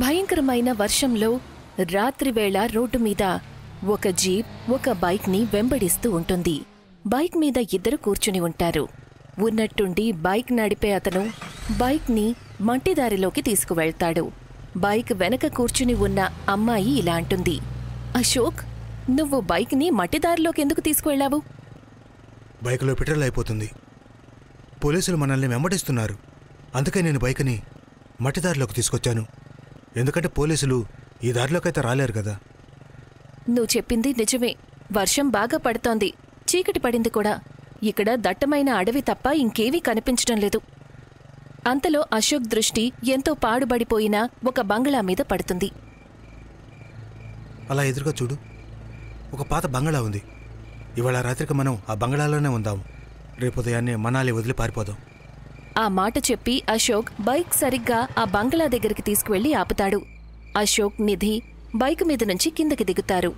భయంకరమైన వర్షంలో రాత్రివేళ రోడ్డు మీద ఒక జీప్ ఒక బైక్ని వెంబడిస్తూ ఉంటుంది. బైక్ మీద ఇద్దరు కూర్చుని ఉంటారు. ఉన్నట్టుండి బైక్ నడిపే అతను బైక్ని మట్టిదారిలోకి తీసుకువెళ్తాడు. బైక్ వెనక కూర్చుని ఉన్న అమ్మాయి ఇలా అంటుంది, అశోక్, నువ్వు బైక్ని మట్టిదారిలోకి ఎందుకు తీసుకువెళ్ళావు? బైక్లో పెట్రోల్ అయిపోతుంది. పోలీసులు మనల్ని వెంబడిస్తున్నారు. అందుకే నేను బైక్ని మట్టిదారిలోకి తీసుకొచ్చాను. ఎందుకంటే పోలీసులు ఈ దారిలోకైతే రాలేరు కదా. నువ్వు చెప్పింది నిజమే. వర్షం బాగా పడుతోంది, చీకటి పడింది కూడా. ఇక్కడ దట్టమైన అడవి తప్ప ఇంకేవీ కనిపించడం లేదు. అంతలో అశోక్ దృష్టి ఎంతో పాడుబడిపోయిన ఒక బంగళా మీద పడుతుంది. అలా ఎదురుగా చూడు, ఒక పాత బంగళా ఉంది. ఇవాళ రాత్రికి మనం ఆ బంగళాలోనే ఉందాం. రేపు ఉదయాన్నే మనాలి వదిలి పారిపోదాం. ఆ మాట చెప్పి అశోక్ బైక్ సరిగ్గా ఆ బంగళా దగ్గరికి తీసుకువెళ్లి ఆపుతాడు. అశోక్, నిధి బైక్ మీద నుంచి కిందకి దిగుతారు.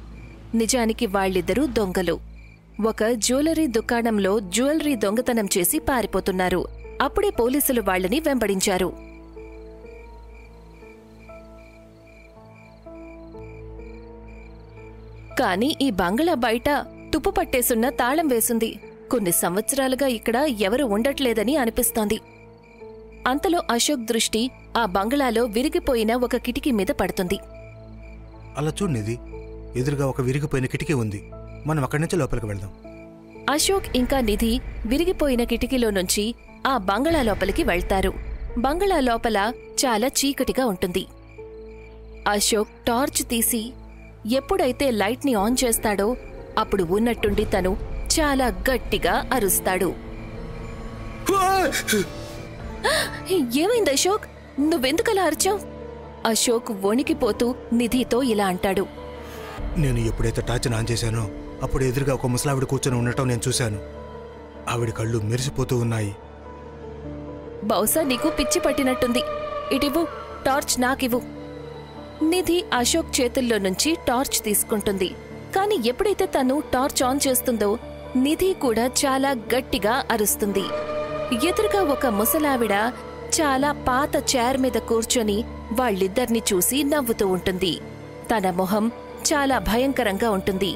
నిజానికి వాళ్ళిద్దరూ దొంగలు. ఒక జ్యువెలరీ దుకాణంలో జ్యువెలరీ దొంగతనం చేసి పారిపోతున్నారు. అప్పుడే పోలీసులు వాళ్ళని వెంబడించారు. కాని ఈ బంగళా బయట తుప్పు పట్టేసున్న తాళం వేసుంది. కొన్ని సంవత్సరాలుగా ఇక్కడ ఎవరు ఉండట్లేదని అనిపిస్తోంది. అంతలో అశోక్ దృష్టి ఆ బంగళాలో విరిగిపోయిన ఒక కిటికీ మీద పడుతుంది. అలా చూడనిది, ఎదురుగా ఒక విరిగిపోయిన కిటికీ ఉంది. మనం అక్కడి నుంచి లోపలికి వెళ్దాం. అశోక్ ఇంకా నిధి విరిగిపోయిన కిటికీలో నుంచి ఆ బంగళా లోపలికి వెళ్తారు. బంగళా లోపల చాలా చీకటిగా ఉంటుంది. అశోక్ టార్చ్ తీసి ఎప్పుడైతే లైట్ని ఆన్ చేస్తాడో అప్పుడు ఉన్నట్టుండి తను చాలా గట్టిగా అరుస్తాడు. ఏమైంది అశోక్? నువ్వెందుకలా అరిచావు? అశోక్ వణికిపోతూ నిధితో ఇలా అంటాడు, నేను ఎప్పుడైతే టార్చ్ని ఆన్ చేశానో అప్పుడు ఎదురుగా ఒక ముసలావిడ కూర్చొని ఉండటం నేను చూశాను. ఆవిడ కళ్ళు మెరిసిపోతూ ఉన్నాయి. బహుశా నీకు పిచ్చి పట్టినట్టుంది. ఇటివ్వు, టార్చ్ నాకివ్వు. నిధి అశోక్ చేతుల్లో నుంచి టార్చ్ తీసుకుంటుంది. కాని ఎప్పుడైతే తను టార్చ్ ఆన్ చేస్తుందో నిధి కూడా చాలా గట్టిగా అరుస్తుంది. ఎదురుగా ఒక ముసలావిడ చాలా పాత చైర్ మీద కూర్చొని వాళ్ళిద్దరిని చూసి నవ్వుతూ ఉంటుంది. తన మొహం చాలా భయంకరంగా ఉంటుంది.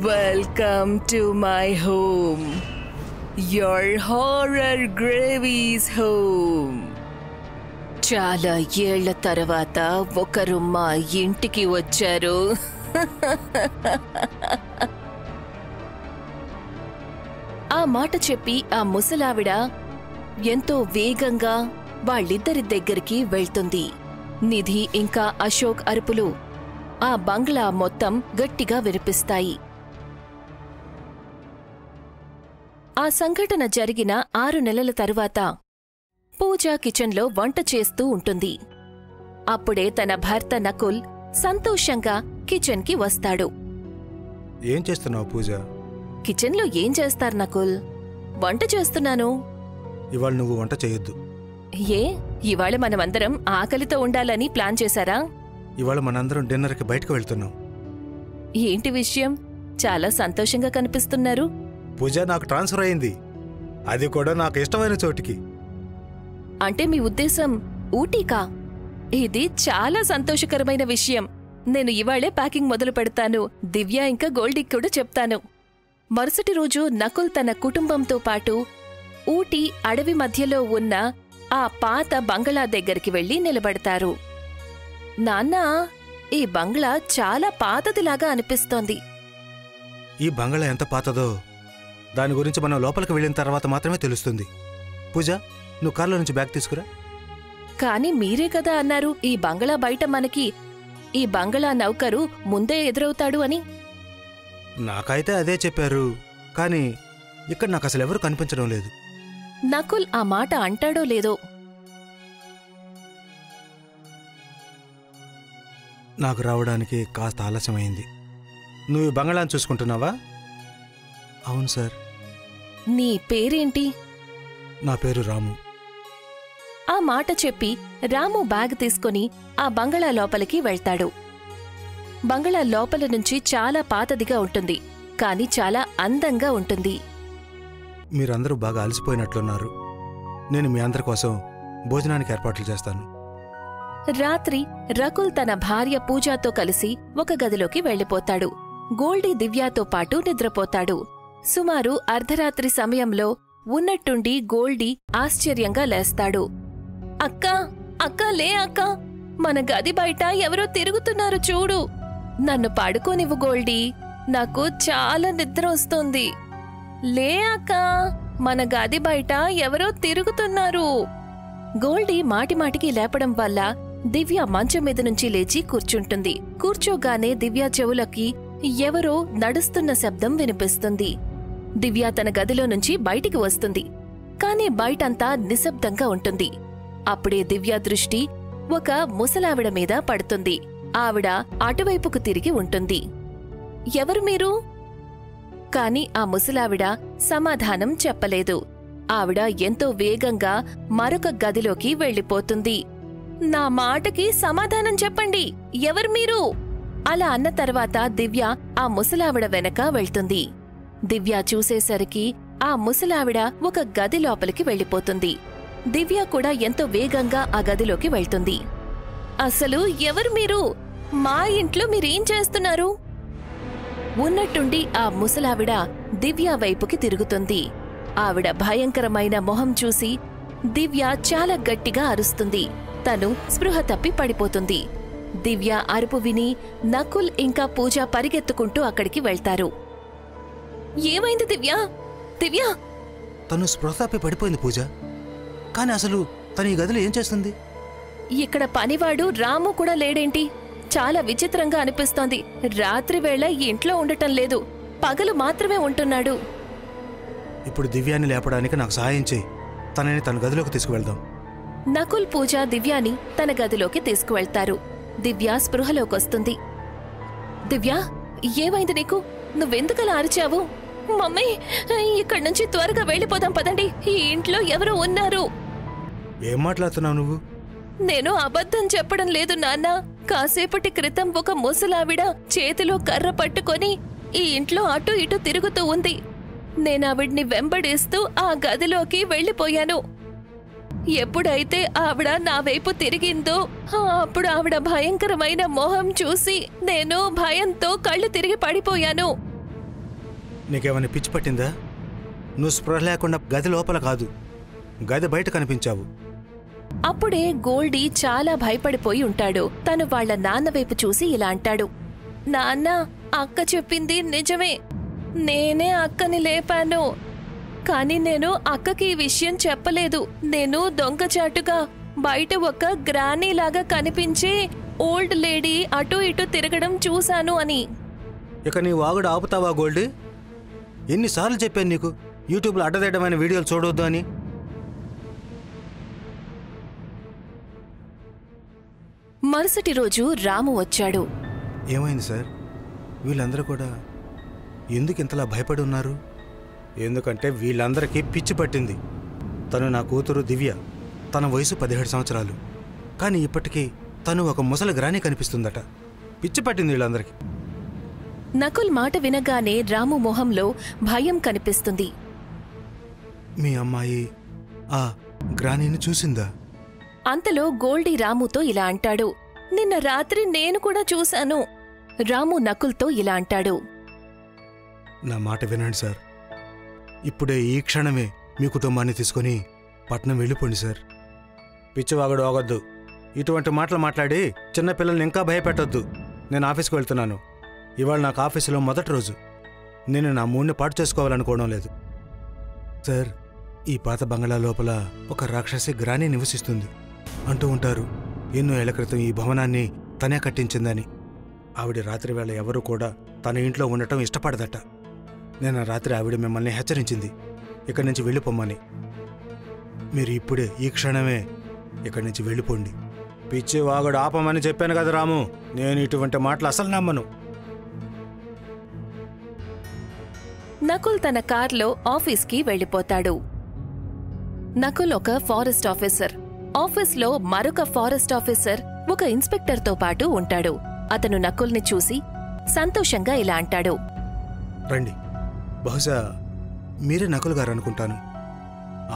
Welcome to my home, your horror gravies home. చాలా ఏళ్ల తర్వాత ఒకరు మా ఇంటికి వచ్చారు. ఆ మాట చెప్పి ఆ ముసలావిడ ఎంతో వేగంగా వాళ్ళిద్దరి దగ్గరికి వెళ్తుంది. నిధి ఇంకా అశోక్ అరుపులు ఆ బంగ్లా మొత్తం గట్టిగా వినిపిస్తాయి. ఆ సంఘటన జరిగిన 6 నెలల తరువాత పూజ కిచెన్లో వంట చేస్తూ ఉంటుంది. అప్పుడే తన భర్త నకుల్ సంతోషంగా కిచెన్కి వస్తాడు. ఏం చేస్తున్నావు పూజ? కిచెన్లో ఏం చేస్తారు నకుల్? వంట చేస్తున్నాను. ఇవాళ నువ్వు వంట చేయొద్దు. ఏ, ఇవాళ మనమందరం ఆకలితో ఉండాలని ప్లాన్ చేశారా? ఇవాళ మనందరం డిన్నర్కి బయటకు వెళ్తున్నాం. ఏంటి విషయం? చాలా సంతోషంగా కనిపిస్తున్నారు. పూజ, నాకు ట్రాన్స్ఫర్ అయింది. అది కూడా నాకు ఇష్టమైన చోటికి. అంటే మీ ఉద్దేశం ఊటీకా? ఇది చాలా సంతోషకరమైన విషయం. నేను ఇవాళే ప్యాకింగ్ మొదలు పెడతాను. దివ్య ఇంకా గోల్డీకి కూడా చెప్తాను. మరుసటి రోజు నకుల్ తన కుటుంబంతో పాటు ఊటీ అడవి మధ్యలో ఉన్న ఆ పాత బంగళా దగ్గరికి వెళ్లి నిలబడతారు. నాన్నా, ఈ బంగ్లా చాలా పాతదిలాగా అనిపిస్తోంది. ఈ బంగళా ఎంత పాతదో దాని గురించి మనం లోపలికి వెళ్ళిన తర్వాత మాత్రమే తెలుస్తుంది. పూజ, నువ్వు కార్లో నుంచి బ్యాగ్ తీసుకురా. కాని మీరే కదా అన్నారు ఈ బంగళా బయట మనకి ఈ బంగళా నౌకరు ముందే ఎదురవుతాడు అని. నాకైతే అదే చెప్పారు, కానీ ఇక్కడ నాకు అసలు ఎవరు కనిపించడం లేదు. నకుల్ ఆ మాట అంటాడో లేదో. నాకు రావడానికి కాస్త ఆలస్యమైంది. నువ్వు ఈ బంగళాను చూసుకుంటున్నావా? అవును సార్. నీ పేరేంటి? నా పేరు రాము. ఆ మాట చెప్పి రాము బ్యాగ్ తీసుకుని ఆ బంగళా లోపలికి వెళ్తాడు. బంగళా లోపల నుంచి చాలా పాతదిగా ఉంటుంది, కాని చాలా అందంగా ఉంటుంది. మీరందరూ బాగా అలసిపోయినట్లున్నారు. నేను మీ అందరి కోసం భోజనానికి ఏర్పాట్లు చేస్తాను. రాత్రి రకుల్ తన భార్య పూజాతో కలిసి ఒక గదిలోకి వెళ్ళిపోతాడు. గోల్డీ దివ్యాతో పాటు నిద్రపోతాడు. సుమారు అర్ధరాత్రి సమయంలో ఉన్నట్టుండి గోల్డీ ఆశ్చర్యంగా లేస్తాడు. అక్కా, అక్కా లే అక్కా, మన గది బయట ఎవరో తిరుగుతున్నారు చూడు. నన్ను పడుకోనివ్వు గోల్డీ, నాకు చాలా నిద్ర వస్తోంది. లే అక్కా, మన గది బయట ఎవరో తిరుగుతున్నారు. గోల్డీ మాటిమాటికి లేపడం వల్ల దివ్య మంచం మీద నుంచి లేచి కూర్చుంటుంది. కూర్చోగానే దివ్య చెవులకి ఎవరో నడుస్తున్న శబ్దం వినిపిస్తుంది. దివ్య తన గదిలో నుంచి బయటికి వస్తుంది. కాని బయటంతా నిశ్శబ్దంగా ఉంటుంది. అప్పుడే దివ్య దృష్టి ఒక ముసలావిడ మీద పడుతుంది. ఆవిడ అటువైపుకు తిరిగి ఉంటుంది. ఎవరు మీరు? కాని ఆ ముసలావిడ సమాధానం చెప్పలేదు. ఆవిడ ఎంతో వేగంగా మరొక గదిలోకి వెళ్ళిపోతుంది. నా మాటకి సమాధానం చెప్పండి, ఎవరు మీరు? అలా అన్న తర్వాత దివ్య ఆ ముసలావిడ వెనక వెళ్తుంది. దివ్య చూసేసరికి ఆ ముసలావిడ ఒక గది లోపలికి వెళ్ళిపోతుంది. దివ్య కూడా ఎంతో వేగంగా ఆ గదిలోకి వెళ్తుంది. అసలు ఎవరు మీరు? మా ఇంట్లో మీరేం చేస్తున్నారు? ఉన్నట్టుండి ఆ ముసలావిడ దివ్య వైపుకి తిరుగుతుంది. ఆవిడ భయంకరమైన మొహం చూసి దివ్య చాలా గట్టిగా అరుస్తుంది. తను స్పృహ తప్పి పడిపోతుంది. దివ్య అరుపు విని నకుల్ ఇంకా పూజ పరిగెత్తుకుంటూ అక్కడికి వెళ్తారు. ఏమైంది దివ్య? దివ్య! తను స్పృహ తప్పి పడిపోయింది పూజ. కాని అసలు తను ఈ గదిలో ఏం చేస్తుంది? ఇక్కడ పనివాడు రాము కూడా లేడేంటి? చాలా విచిత్రంగా అనిపిస్తోంది. రాత్రివేళ ఇంట్లో ఉండటం లేదు, పగలు మాత్రమే ఉంటున్నాడు. ఇప్పుడు దివ్యాన్ని లేపడానికి నాకు సహాయం చేయి. తనని తన గదిలోకి తీసుకువెళ్దాం. నకుల్ పూజ దివ్యాని తన గదిలోకి తీసుకువెళ్తారు. దివ్య స్పృహలోకొస్తుంది. దివ్య, ఏమైంది నీకు? నువ్వెందుకలా అరిచావు? మమ్మీ, ఇక్కడి నుంచి త్వరగా వెళ్ళిపోదాం పదండి, ఈ ఇంట్లో ఎవరో ఉన్నారు. ఏం మాట్లాడుతున్నావు నువ్వు? నేను అబద్ధం చెప్పడం లేదు నాన్న. కాసేపటి క్రితం ఒక ముసలావిడ చేతిలో కర్ర పట్టుకొని ఈ ఇంట్లో అటూ ఇటూ తిరుగుతూ ఉంది. నేనావిడ్ని వెంబడిస్తూ ఆ గదిలోకి వెళ్ళిపోయాను. ఎప్పుడైతే ఆవిడ నా వైపు తిరిగిందో అప్పుడు ఆవిడ భయంకరమైన మొహం చూసి నేను భయంతో కళ్ళు తిరిగి పడిపోయాను. నీకేమైనా పిచ్చి పట్టిందా? నువ్వు స్పృహ లేకుండా గది లోపల కాదు, గది బయట కనిపించావు. అప్పుడే గోల్డీ చాలా భయపడిపోయి ఉంటాడు. తను వాళ్ల నాన్న వైపు చూసి ఇలా అంటాడు. నాన్న, అక్క చెప్పింది నిజమే. నేనే అక్కని లేపాను. కాని నేను అక్కకి ఈ విషయం చెప్పలేదు. నేను దొంగచాటుగా బయట ఒక గ్రానీలాగా కనిపించే ఓల్డ్ లేడీ అటూ ఇటూ తిరగడం చూశాను అని. ఇక నీ వాగుడు ఆపుతావా గోల్డీ? ఎన్నిసార్లు చెప్పాను నీకు యూట్యూబ్లో అడ్డదిడ్డమైన వీడియోలు చూడొద్దు అని? మరుసటి రోజు రాము వచ్చాడు. ఏమైంది సార్? వీళ్ళందరూ కూడా ఎందుకు ఇంతలా భయపడి ఉన్నారు? ఎందుకంటే వీళ్ళందరికీ పిచ్చి పట్టింది. తను నా కూతురు దివ్య. తన వయసు 17 సంవత్సరాలు. కానీ ఇప్పటికీ తను ఒక ముసలి గ్రాని కనిపిస్తుందట. పిచ్చి పట్టింది వీళ్ళందరికీ. నకుల్ మాట వినగానే రాము మొహంలో భయం కనిపిస్తుంది. మీ అమ్మాయి ఆ గ్రానీని చూసిందా? అంతలో గోల్డీ రాముతో ఇలా అంటాడు. నిన్న రాత్రి నేను కూడా చూశాను. రాము నకుల్తో ఇలా అంటాడు. నా మాట వినండి సార్. ఇప్పుడే ఈ క్షణమే మీ కుటుంబాన్ని తీసుకుని పట్నం వెళ్ళిపోండి సార్. పిచ్చివాగుడు ఆగొద్దు. ఇటువంటి మాటలు మాట్లాడి చిన్నపిల్లల్ని ఇంకా భయపెట్టొద్దు. నేను ఆఫీస్కి వెళ్తున్నాను. ఇవాళ నాకు ఆఫీసులో మొదటి రోజు. నేను నా మూడ్ని పాటు చేసుకోవాలనుకోవడం లేదు సార్. ఈ పాత బంగళా లోపల ఒక రాక్షసి గ్రాని నివసిస్తుంది అంటూ ఉంటారు. ఎన్నో ఏళ్ల క్రితం ఈ భవనాన్ని తనే కట్టించిందని. ఆవిడ రాత్రివేళ ఎవరూ కూడా తన ఇంట్లో ఉండటం ఇష్టపడదట. నేను రాత్రి ఆవిడ మిమ్మల్ని హెచ్చరించింది ఇక్కడి నుంచి వెళ్ళిపోమ్మని. మీరు ఇప్పుడే ఈ క్షణమే ఇక్కడి నుంచి వెళ్ళిపోండి. పిచ్చి వాగుడు ఆపమని చెప్పాను కదా రాము. నేను ఇటువంటి మాటలు అసలు నమ్మను. నకుల్ తన కార్లో ఆఫీస్కి వెళ్ళిపోతాడు. నకుల్ ఒక ఫారెస్ట్ ఆఫీసర్. ఆఫీస్లో మరొక ఫారెస్ట్ ఆఫీసర్ ఒక ఇన్స్పెక్టర్తో పాటు ఉంటాడు. అతను నకుల్ని చూసి సంతోషంగా ఇలా అంటాడు. రండి, బహుశా మీరే నకుల్ గారు అనుకుంటాను.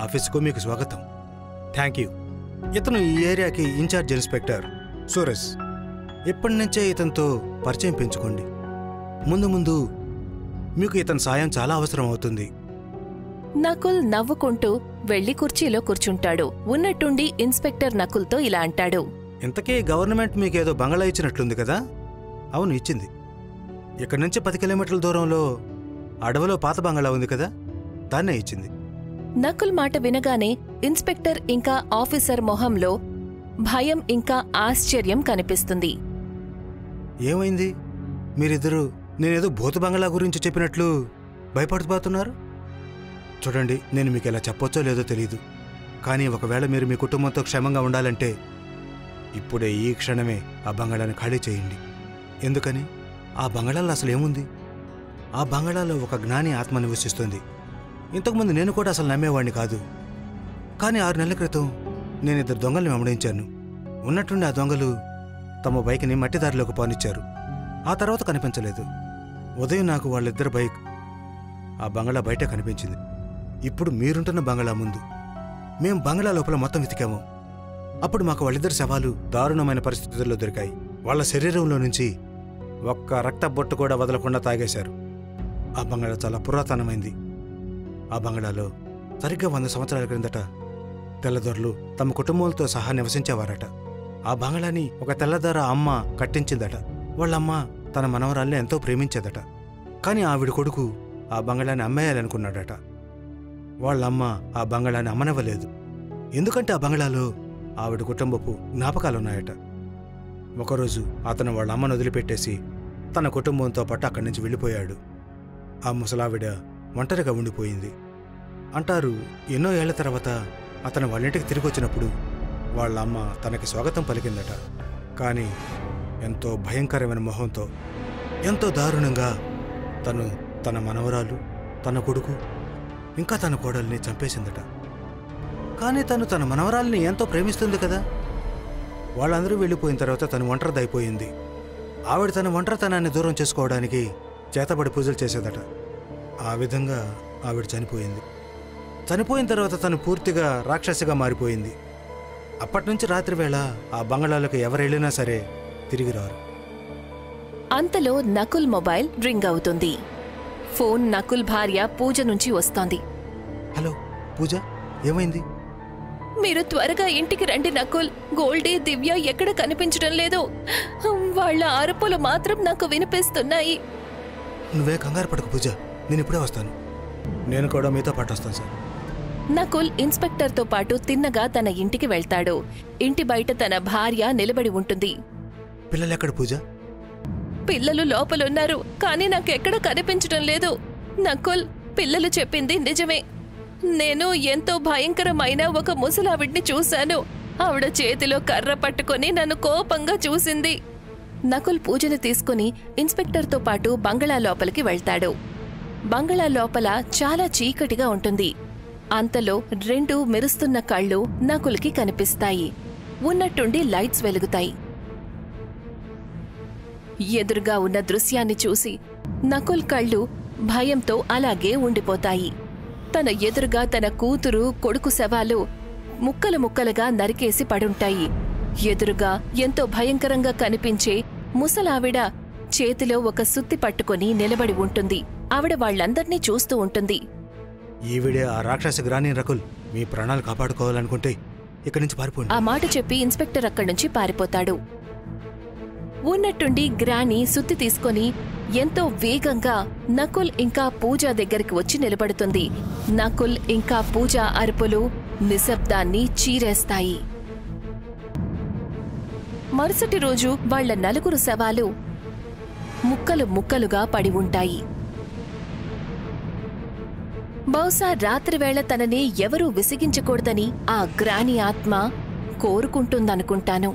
ఆఫీసుకు మీకు స్వాగతం. Thank you. ఇతను ఈ ఏరియాకి ఇన్ఛార్జ్ ఇన్స్పెక్టర్ సూరజ్. ఇప్పటి నుంచే ఇతనితో పరిచయం పెంచుకోండి. ముందు ముందు మీకు ఇతని సాయం చాలా అవసరం అవుతుంది. నకుల్ నవ్వుకుంటూ వెళ్లి కుర్చీలో కూర్చుంటాడు. ఉన్నట్టుండి ఇన్స్పెక్టర్ నకుల్తో ఇలా అంటాడు. ఇంతకీ గవర్నమెంట్ మీకేదో బంగళా ఇచ్చినట్లుంది కదా? అవును, ఇచ్చింది. ఇక్కడి నుంచి 10 కిలోమీటర్ల దూరంలో అడవిలో పాత బంగళా ఉంది కదా, దాన్నే ఇచ్చింది. నకుల్ మాట వినగానే ఇన్స్పెక్టర్ ఇంకా ఆఫీసర్ మొహంలో భయం ఇంకా ఆశ్చర్యం కనిపిస్తుంది. ఏమైంది? మీరిద్దరూ నేనేదో భూత బంగళా గురించి చెప్పినట్లు భయపడిపోతున్నారు. చూడండి, నేను మీకు ఎలా చెప్పొచ్చో లేదో తెలీదు, కానీ ఒకవేళ మీరు మీ కుటుంబంతో క్షేమంగా ఉండాలంటే ఇప్పుడే ఈ క్షణమే ఆ బంగళాన్ని ఖాళీ చేయండి. ఎందుకని? ఆ బంగళాలో అసలు ఏముంది? ఆ బంగళాలో ఒక జ్ఞాని ఆత్మ నివసిస్తుంది. ఇంతకుముందు నేను కూడా అసలు నమ్మేవాడిని కాదు. కానీ 6 నెలల క్రితం నేను 2 దొంగల్ని వెంబడించాను. ఉన్నట్టుండి ఆ దొంగలు తమ బైక్ని మట్టిదారిలోకి పోనిచ్చారు. ఆ తర్వాత కనిపించలేదు. ఉదయం నాకు వాళ్ళిద్దరి బైక్ ఆ బంగళా బయట కనిపించింది. ఇప్పుడు మీరుంటున్న బంగళా ముందు. మేం బంగళా లోపల మొత్తం వెతికాము. అప్పుడు మాకు వాళ్ళిద్దరి శవాలు దారుణమైన పరిస్థితుల్లో దొరికాయి. వాళ్ళ శరీరంలో నుంచి ఒక్క రక్త బొట్టు కూడా వదలకుండా తాగేశారు. ఆ బంగళా చాలా పురాతనమైంది. ఆ బంగళాలో సరిగ్గా 100 సంవత్సరాల క్రిందట తెల్లదొరలు తమ కుటుంబాలతో సహా నివసించేవారట. ఆ బంగళాని ఒక తెల్లదొర అమ్మ కట్టించిందట. వాళ్ళమ్మ తన మనవరాల్ని ఎంతో ప్రేమించేదట. కానీ ఆవిడ కొడుకు ఆ బంగళాన్ని అమ్మేయాలనుకున్నాడట. వాళ్ళమ్మ ఆ బంగళాన్ని అమ్మనివ్వలేదు. ఎందుకంటే ఆ బంగళాలో ఆవిడ కుటుంబపు జ్ఞాపకాలున్నాయట. ఒకరోజు అతను వాళ్ళ అమ్మను వదిలిపెట్టేసి తన కుటుంబంతో పాటు అక్కడి నుంచి వెళ్ళిపోయాడు. ఆ ముసలావిడ ఒంటరిగా ఉండిపోయింది. అంటారు, ఎన్నో ఏళ్ల తర్వాత అతను వాళ్ళింటికి తిరిగి వచ్చినప్పుడు వాళ్ళ అమ్మ తనకి స్వాగతం పలికిందట. కానీ ఎంతో భయంకరమైన మొహంతో, ఎంతో దారుణంగా తను తన మనవరాలు, తన కొడుకు ఇంకా తన కోడల్ని చంపేసిందట. కానీ తను తన మనవరాల్ని ఎంతో ప్రేమిస్తుంది కదా. వాళ్ళందరూ వెళ్ళిపోయిన తర్వాత తను ఒంటరిదైపోయింది. ఆవిడ తన ఒంటరితనాన్ని దూరం చేసుకోవడానికి చేతబడి పూజలు చేసేదట. ఆ విధంగా ఆవిడ చనిపోయింది. చనిపోయిన తర్వాత తను పూర్తిగా రాక్షసిగా మారిపోయింది. అప్పటినుంచి రాత్రివేళ ఆ బంగళాలకు ఎవరెళ్ళినా సరే తిరిగి రారు. అంతలో నకుల్ మొబైల్ రింగ్ అవుతుంది. ఫోన్ నకుల్ భార్య పూజ నుంచి వస్తోంది. హలో పూజ, ఏమైంది? మీరు త్వరగా ఇంటికి రండి నకుల్. గోల్డీ, దివ్య ఎక్కడ కనిపించడం లేదు. వాళ్ళ అరుపులు మాత్రం నాకు వినిపిస్తున్నాయి. నువ్వే కంగారు పడకు పూజ, నేను ఇప్పుడే వస్తాను. నేను కూడా మీతో పాటు వస్తాను సార్. నకుల్ ఇన్స్పెక్టర్తో పాటు తిన్నగా తన ఇంటికి వెళ్తాడు. ఇంటి బయట తన భార్య నిలబడి ఉంటుంది. పిల్లలెక్కడ పూజ? పిల్లలు లోపలున్నారు, కానీ నాకెక్కడ కనిపించడం లేదు. నకుల్, పిల్లలు చెప్పింది నిజమే. నేను ఎంతో భయంకరమైన ఒక ముసలావిడ్ని చూశాను. ఆవిడ చేతిలో కర్ర పట్టుకొని నన్ను కోపంగా చూసింది. నకుల్ పూజను తీసుకుని ఇన్స్పెక్టర్తో పాటు బంగళా లోపలికి వెళ్తాడు. బంగళా లోపల చాలా చీకటిగా ఉంటుంది. అంతలో 2 మెరుస్తున్న కళ్ళు నకుల్కి కనిపిస్తాయి. ఉన్నట్టుండి లైట్స్ వెలుగుతాయి. ఎదురుగా ఉన్న దృశ్యాన్ని చూసి నకుల్ కళ్ళు భయంతో అలాగే ఉండిపోతాయి. తన ఎదురుగా తన కూతురు, కొడుకు శవాలు ముక్కలు ముక్కలుగా నరికేసి పడుంటాయి. ఎదురుగా ఎంతో భయంకరంగా కనిపించే ముసలావిడ చేతిలో ఒక సుత్తి పట్టుకొని నిలబడి ఉంటుంది. ఆవిడ వాళ్లందర్నీ చూస్తూ ఉంటుంది. ఈవిడే ఆ రాక్షస గ్రాని రకుల్. మీ ప్రాణాలు కాపాడుకోవాలనుకుంటే ఇక్కడి నుంచి పారిపోండి. ఆ మాట చెప్పి ఇన్స్పెక్టర్ అక్కడి నుంచి పారిపోతాడు. ఉన్నట్టుండి గ్రాని సుత్తి తీసుకొని ఎంతో వేగంగా నకుల్ ఇంకా పూజ దగ్గరికి వచ్చి నిలబడుతుంది. నకుల్ ఇంకా పూజ అరుపులు నిశ్శబ్దాన్ని చీరేస్తాయి. మరుసటి రోజు వాళ్ల 4 శవాలు ముక్కలు ముక్కలుగా పడి ఉంటాయి. బహుశా రాత్రివేళ తనని ఎవరూ విసిగించకూడదని ఆ గ్రాని ఆత్మ కోరుకుంటుందనుకుంటాను.